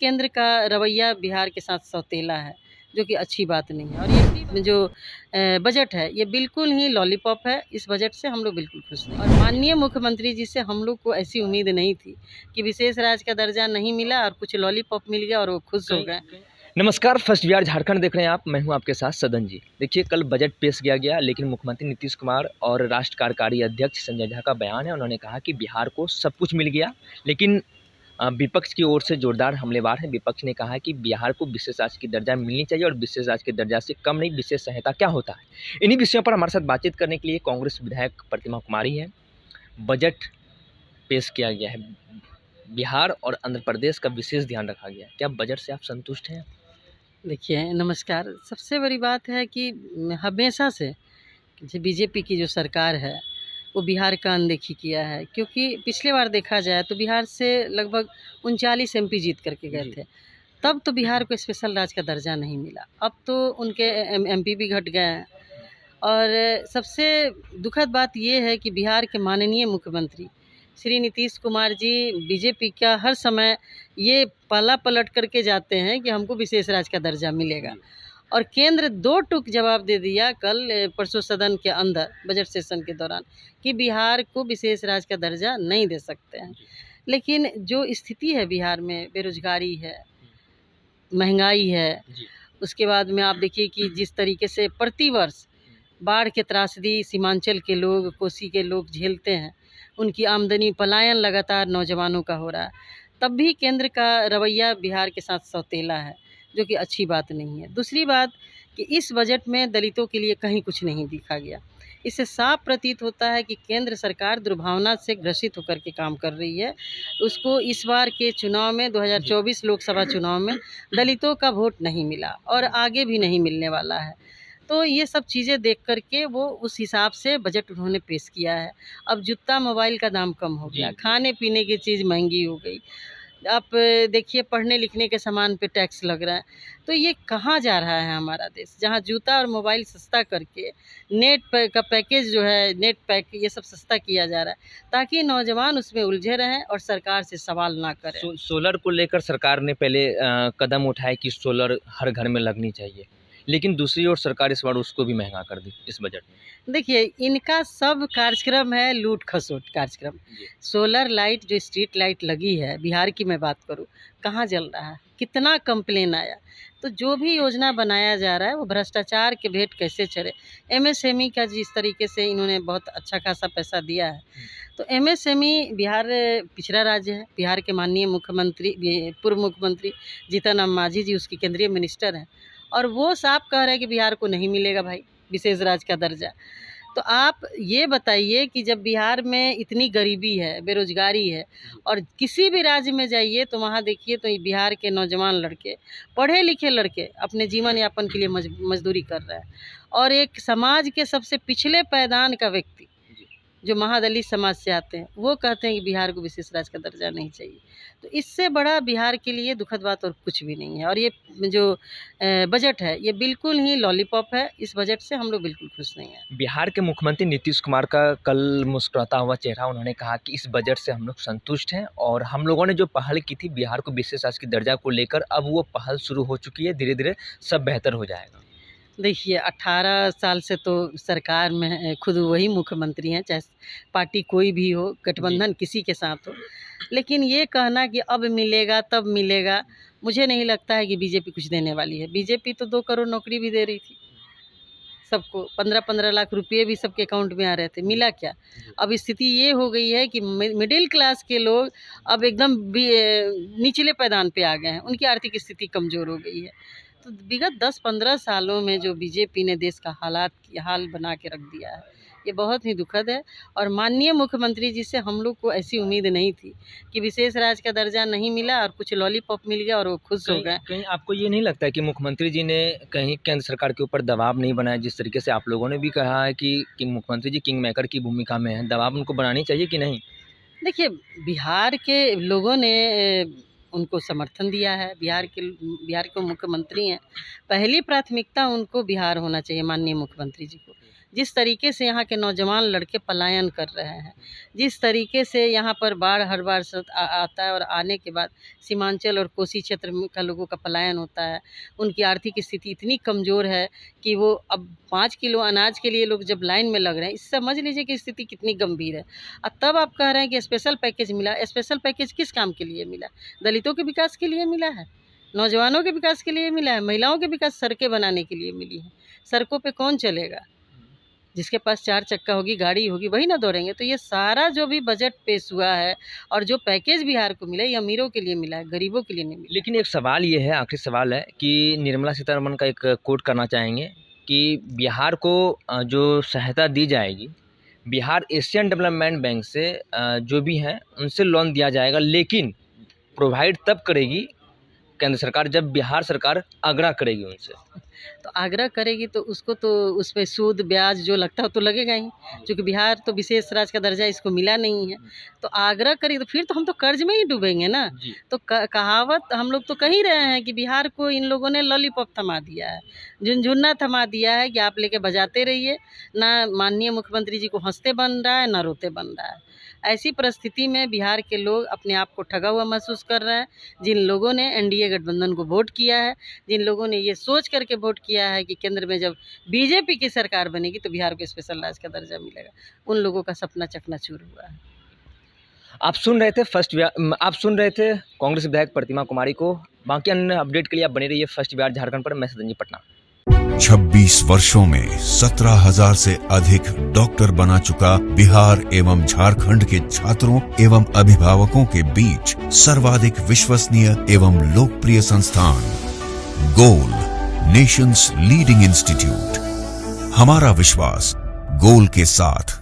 केंद्र का रवैया बिहार के साथ सौतेला है, जो कि अच्छी बात नहीं है। और ये जो बजट है ये बिल्कुल ही लॉलीपॉप है। इस बजट से हम लोग बिल्कुल खुश नहीं। और माननीय मुख्यमंत्री जी से हम लोग को ऐसी उम्मीद नहीं थी कि विशेष राज्य का दर्जा नहीं मिला और कुछ लॉलीपॉप मिल गया और वो खुश हो गए। नमस्कार, फर्स्ट बिहार झारखंड देख रहे हैं आप। मैं हूं आपके साथ सदन जी। देखिए, कल बजट पेश किया गया, लेकिन मुख्यमंत्री नीतीश कुमार और राष्ट्र कार्यकारी अध्यक्ष संजय झा का बयान है। उन्होंने कहा कि बिहार को सब कुछ मिल गया, लेकिन विपक्ष की ओर से जोरदार हमलेवार है। विपक्ष ने कहा है कि बिहार को विशेष राज्य की दर्जा मिलनी चाहिए और विशेष राज्य के दर्जा से कम नहीं, विशेष सहायता क्या होता है। इन्हीं विषयों पर हमारे साथ बातचीत करने के लिए कांग्रेस विधायक प्रतिमा कुमारी है। बजट पेश किया गया है, बिहार और आंध्र प्रदेश का विशेष ध्यान रखा गया है। क्या बजट से आप संतुष्ट हैं? देखिए, नमस्कार। सबसे बड़ी बात है कि हमेशा से जो बीजेपी की जो सरकार है वो बिहार का अनदेखी किया है, क्योंकि पिछले बार देखा जाए तो बिहार से लगभग 39 एमपी जीत करके गए थे। तब तो बिहार को स्पेशल राज्य का दर्जा नहीं मिला। अब तो उनके एमपी भी घट गए हैं। और सबसे दुखद बात ये है कि बिहार के माननीय मुख्यमंत्री श्री नीतीश कुमार जी बीजेपी का हर समय ये पाला पलट करके जाते हैं कि हमको विशेष राज्य का दर्जा मिलेगा। और केंद्र दो टूक जवाब दे दिया कल परसों सदन के अंदर बजट सेशन के दौरान कि बिहार को विशेष राज्य का दर्जा नहीं दे सकते हैं। लेकिन जो स्थिति है बिहार में, बेरोजगारी है, महंगाई है, उसके बाद में आप देखिए कि जिस तरीके से प्रतिवर्ष बाढ़ के त्रासदी सीमांचल के लोग, कोसी के लोग झेलते हैं, उनकी आमदनी पलायन लगातार नौजवानों का हो रहा है, तब भी केंद्र का रवैया बिहार के साथ सौतेला है, जो कि अच्छी बात नहीं है। दूसरी बात कि इस बजट में दलितों के लिए कहीं कुछ नहीं दिखा गया। इससे साफ प्रतीत होता है कि केंद्र सरकार दुर्भावना से ग्रसित होकर के काम कर रही है। उसको इस बार के चुनाव में 2024 लोकसभा चुनाव में दलितों का वोट नहीं मिला और आगे भी नहीं मिलने वाला है। तो ये सब चीज़ें देख कर के वो उस हिसाब से बजट उन्होंने पेश किया है। अब जूता मोबाइल का दाम कम हो गया, खाने पीने की चीज़ महंगी हो गई। आप देखिए, पढ़ने लिखने के सामान पे टैक्स लग रहा है। तो ये कहाँ जा रहा है हमारा देश, जहाँ जूता और मोबाइल सस्ता करके का पैकेज जो है, नेट पैक, ये सब सस्ता किया जा रहा है ताकि नौजवान उसमें उलझे रहें और सरकार से सवाल ना करें। सोलर को लेकर सरकार ने पहले कदम उठाए कि सोलर हर घर में लगनी चाहिए, लेकिन दूसरी ओर सरकार इस बार उसको भी महंगा कर दी इस बजट में। देखिए, इनका सब कार्यक्रम है लूट खसोट कार्यक्रम। सोलर लाइट जो स्ट्रीट लाइट लगी है, बिहार की मैं बात करूं, कहाँ जल रहा है, कितना कंप्लेन आया। तो जो भी योजना बनाया जा रहा है वो भ्रष्टाचार के भेंट कैसे चढ़े। एमएसएमई का जिस तरीके से इन्होंने बहुत अच्छा खासा पैसा दिया है, तो एमएसएमई बिहार पिछड़ा राज्य है। बिहार के माननीय मुख्यमंत्री, पूर्व मुख्यमंत्री जीतन राम मांझी जी उसके केंद्रीय मिनिस्टर हैं, और वो साफ कह रहे हैं कि बिहार को नहीं मिलेगा भाई विशेष राज्य का दर्जा। तो आप ये बताइए कि जब बिहार में इतनी गरीबी है, बेरोजगारी है, और किसी भी राज्य में जाइए तो वहाँ देखिए तो बिहार के नौजवान लड़के, पढ़े लिखे लड़के अपने जीवन यापन के लिए मजदूरी कर रहे हैं, और एक समाज के सबसे पिछले पायदान का व्यक्ति जो महादलित समाज से आते हैं वो कहते हैं कि बिहार को विशेष राज्य का दर्जा नहीं चाहिए। तो इससे बड़ा बिहार के लिए दुखद बात और कुछ भी नहीं है। और ये जो बजट है ये बिल्कुल ही लॉलीपॉप है। इस बजट से हम लोग बिल्कुल खुश नहीं हैं। बिहार के मुख्यमंत्री नीतीश कुमार का कल मुस्कुराता हुआ चेहरा, उन्होंने कहा कि इस बजट से हम लोग संतुष्ट हैं और हम लोगों ने जो पहल की थी बिहार को विशेष राज्य की दर्जा को लेकर, अब वो पहल शुरू हो चुकी है, धीरे धीरे सब बेहतर हो जाएगा। देखिए, 18 साल से तो सरकार में खुद वही मुख्यमंत्री हैं, चाहे पार्टी कोई भी हो, गठबंधन किसी के साथ हो। लेकिन ये कहना कि अब मिलेगा तब मिलेगा, मुझे नहीं लगता है कि बीजेपी कुछ देने वाली है। बीजेपी तो 2 करोड़ नौकरी भी दे रही थी सबको, 15-15 लाख रुपये भी सबके अकाउंट में आ रहे थे। मिला क्या? अब स्थिति ये हो गई है कि मिडिल क्लास के लोग अब एकदम निचले पायदान पे आ गए हैं, उनकी आर्थिक स्थिति कमज़ोर हो गई है। तो विगत 10-15 सालों में जो बीजेपी ने देश का हाल बना के रख दिया है, ये बहुत ही दुखद है। और माननीय मुख्यमंत्री जी से हम लोग को ऐसी उम्मीद नहीं थी कि विशेष राज्य का दर्जा नहीं मिला और कुछ लॉलीपॉप मिल गया और वो खुश हो गए। कहीं आपको ये नहीं लगता है कि मुख्यमंत्री जी ने कहीं केंद्र सरकार के ऊपर दबाव नहीं बनाया? जिस तरीके से आप लोगों ने भी कहा है कि मुख्यमंत्री जी किंग मेकर की भूमिका में है, दबाव उनको बनानी चाहिए कि नहीं? देखिए, बिहार के लोगों ने उनको समर्थन दिया है। बिहार के मुख्यमंत्री हैं, पहली प्राथमिकता उनको बिहार होना चाहिए, माननीय मुख्यमंत्री जी को। जिस तरीके से यहाँ के नौजवान लड़के पलायन कर रहे हैं, जिस तरीके से यहाँ पर बाढ़ हर बार आता है और आने के बाद सीमांचल और कोसी क्षेत्र का लोगों का पलायन होता है, उनकी आर्थिक स्थिति इतनी कमज़ोर है कि वो अब 5 किलो अनाज के लिए लोग जब लाइन में लग रहे हैं, इससे समझ लीजिए कि स्थिति कितनी गंभीर है। और तब आप कह रहे हैं कि स्पेशल पैकेज मिला। स्पेशल पैकेज किस काम के लिए मिला? दलितों के विकास के लिए मिला है, नौजवानों के विकास के लिए मिला है, महिलाओं के विकास, सड़कें बनाने के लिए मिली है। सड़कों पे कौन चलेगा? जिसके पास 4 चक्का होगी, गाड़ी होगी, वही ना दौड़ेंगे। तो ये सारा जो भी बजट पेश हुआ है और जो पैकेज बिहार को मिला, ये अमीरों के लिए मिला है, गरीबों के लिए नहीं मिला। लेकिन एक सवाल ये है, आखिरी सवाल है कि निर्मला सीतारमण का एक कोट करना चाहेंगे कि बिहार को जो सहायता दी जाएगी, बिहार एशियन डेवलपमेंट बैंक से जो भी हैं उनसे लोन दिया जाएगा, लेकिन प्रोवाइड तब करेगी केंद्र सरकार जब बिहार सरकार आग्रह करेगी उनसे। तो आग्रह करेगी तो उसको तो उस पे सूद ब्याज जो लगता है तो लगेगा ही, क्योंकि बिहार तो विशेष राज्य का दर्जा इसको मिला नहीं है। तो आग्रह करेगी तो फिर तो हम तो कर्ज में ही डूबेंगे ना। तो कहावत हम लोग तो कह ही रहे हैं कि बिहार को इन लोगों ने लॉलीपॉप थमा दिया है, झुनझुना थमा दिया है कि आप लेके बजाते रहिए, ना माननीय मुख्यमंत्री जी को हंसते बन रहा है ना रोते बन रहा है। ऐसी परिस्थिति में बिहार के लोग अपने आप को ठगा हुआ महसूस कर रहे हैं। जिन लोगों ने एनडीए गठबंधन को वोट किया है, जिन लोगों ने ये सोच करके वोट किया है कि केंद्र में जब बीजेपी की सरकार बनेगी तो बिहार को स्पेशल राज्य का दर्जा मिलेगा, उन लोगों का सपना चकनाचूर हुआ है। आप सुन रहे थे कांग्रेस विधायक प्रतिमा कुमारी को। बाकी अन्य अपडेट के लिए आप बने रहिए फर्स्ट बिहार झारखंड पर। मैं सदन जी पटना। 26 वर्षों में 17,000 से अधिक डॉक्टर बना चुका बिहार एवं झारखंड के छात्रों एवं अभिभावकों के बीच सर्वाधिक विश्वसनीय एवं लोकप्रिय संस्थान गोल, नेशंस लीडिंग इंस्टीट्यूट। हमारा विश्वास गोल के साथ।